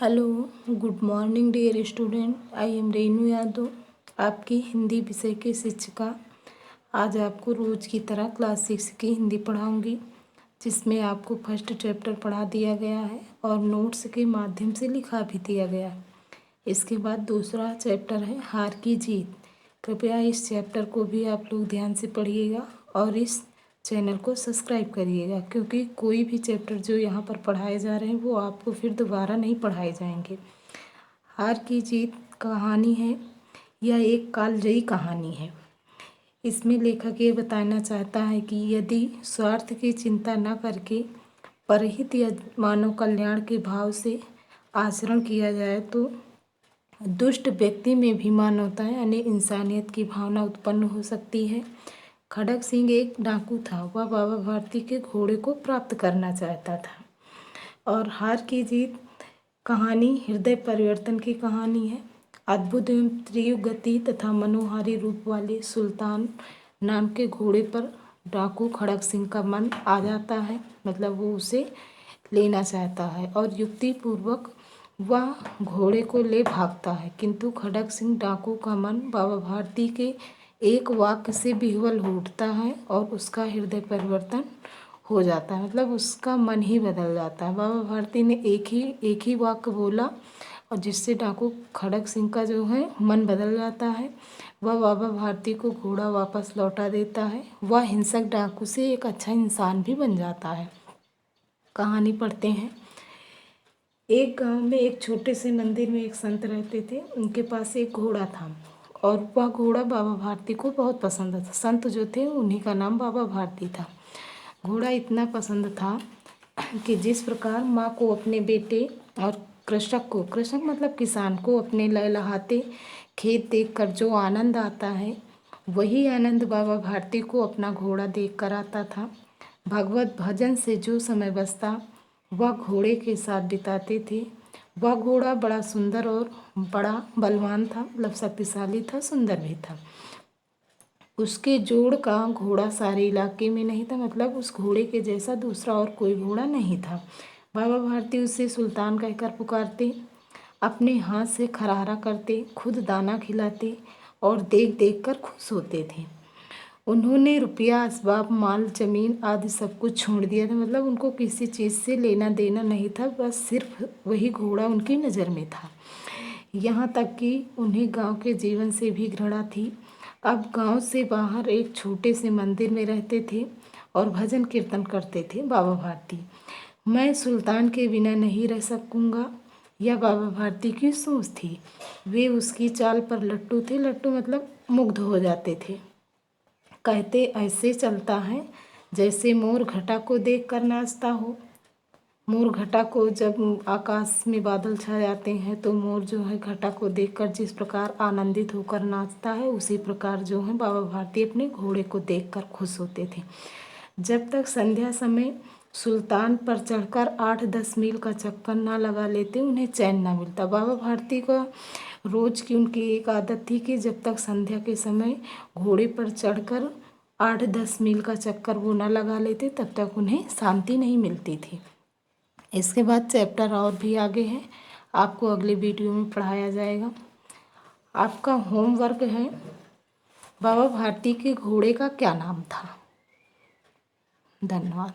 Hello, good morning dear student. I am Renu Yadav, आपकी हिंदी विषय की शिक्षिका। आज आपको रोज़ की तरह क्लास 6 की हिंदी पढ़ाऊंगी, जिसमें आपको फर्स्ट चैप्टर पढ़ा दिया गया है और नोट्स के माध्यम से लिखा भी दिया गया है। इसके बाद दूसरा चैप्टर है हार की जीत। कृपया इस चैप्टर को भी आप लोग ध्यान से पढ़िएगा और इस चैनल को सब्सक्राइब करिएगा, क्योंकि कोई भी चैप्टर जो यहाँ पर पढ़ाए जा रहे हैं वो आपको फिर दोबारा नहीं पढ़ाए जाएंगे। हार की जीत कहानी है, यह एक कालजयी कहानी है। इसमें लेखक ये बताना चाहता है कि यदि स्वार्थ की चिंता न करके परहित या मानव कल्याण के भाव से आचरण किया जाए तो दुष्ट व्यक्ति में भी मानवता यानी इंसानियत की भावना उत्पन्न हो सकती है। खड़ग सिंह एक डाकू था। वह बाबा भारती के घोड़े को प्राप्त करना चाहता था। और हार की जीत कहानी हृदय परिवर्तन की कहानी है। अद्भुत एवं तीव्र गति तथा मनोहारी रूप वाले सुल्तान नाम के घोड़े पर डाकू खड़ग सिंह का मन आ जाता है, मतलब वो उसे लेना चाहता है और युक्तिपूर्वक वह घोड़े को ले भागता है। किंतु खड़ग सिंह डाकू का मन बाबा भारती के एक वाक्य से विह्वल हो उठता है और उसका हृदय परिवर्तन हो जाता है, मतलब उसका मन ही बदल जाता है। बाबा भारती ने एक ही वाक्य बोला और जिससे डाकू खड़ग सिंह का जो है मन बदल जाता है। वह बाबा भारती को घोड़ा वापस लौटा देता है। वह हिंसक डाकू से एक अच्छा इंसान भी बन जाता है। कहानी पढ़ते हैं। एक गांव में एक छोटे से मंदिर में एक संत रहते थे। उनके पास एक घोड़ा था और वह घोड़ा बाबा भारती को बहुत पसंद था। संत जो थे उन्हीं का नाम बाबा भारती था। घोड़ा इतना पसंद था कि जिस प्रकार माँ को अपने बेटे और कृषक मतलब किसान को अपने लहलहाते खेत देखकर जो आनंद आता है, वही आनंद बाबा भारती को अपना घोड़ा देखकर आता था। भगवत भजन से जो समय बचता वह घोड़े के साथ बिताते थे। वह घोड़ा बड़ा सुंदर और बड़ा बलवान था, मतलब शक्तिशाली था, सुंदर भी था। उसके जोड़ का घोड़ा सारे इलाके में नहीं था, मतलब उस घोड़े के जैसा दूसरा और कोई घोड़ा नहीं था। बाबा भारती उसे सुल्तान कहकर पुकारते, अपने हाथ से खरहारा करते, खुद दाना खिलाते और देख देख कर खुश होते थे। उन्होंने रुपया, असबाब, माल, जमीन आदि सब कुछ छोड़ दिया था, मतलब उनको किसी चीज़ से लेना देना नहीं था, बस सिर्फ वही घोड़ा उनकी नज़र में था। यहाँ तक कि उन्हें गांव के जीवन से भी घृणा थी। अब गांव से बाहर एक छोटे से मंदिर में रहते थे और भजन कीर्तन करते थे बाबा भारती। मैं सुल्तान के बिना नहीं रह सकूँगा, यह बाबा भारती की सोच थी। वे उसकी चाल पर लट्टू थे। लट्टू मतलब मुग्ध हो जाते थे। कहते ऐसे चलता है जैसे मोर घटा को देख कर नाचता हो। मोर घटा को जब आकाश में बादल छा जाते हैं तो मोर जो है घटा को देखकर जिस प्रकार आनंदित होकर नाचता है, उसी प्रकार जो है बाबा भारती अपने घोड़े को देखकर खुश होते थे। जब तक संध्या समय सुल्तान पर चढ़कर 8-10 मील का चक्कर ना लगा लेते उन्हें चैन ना मिलता। बाबा भारती का रोज की उनकी एक आदत थी कि जब तक संध्या के समय घोड़े पर चढ़कर 8-10 मील का चक्कर वो ना लगा लेते तब तक उन्हें शांति नहीं मिलती थी। इसके बाद चैप्टर और भी आगे है, आपको अगले वीडियो में पढ़ाया जाएगा। आपका होमवर्क है बाबा भारती के घोड़े का क्या नाम था। धन्यवाद।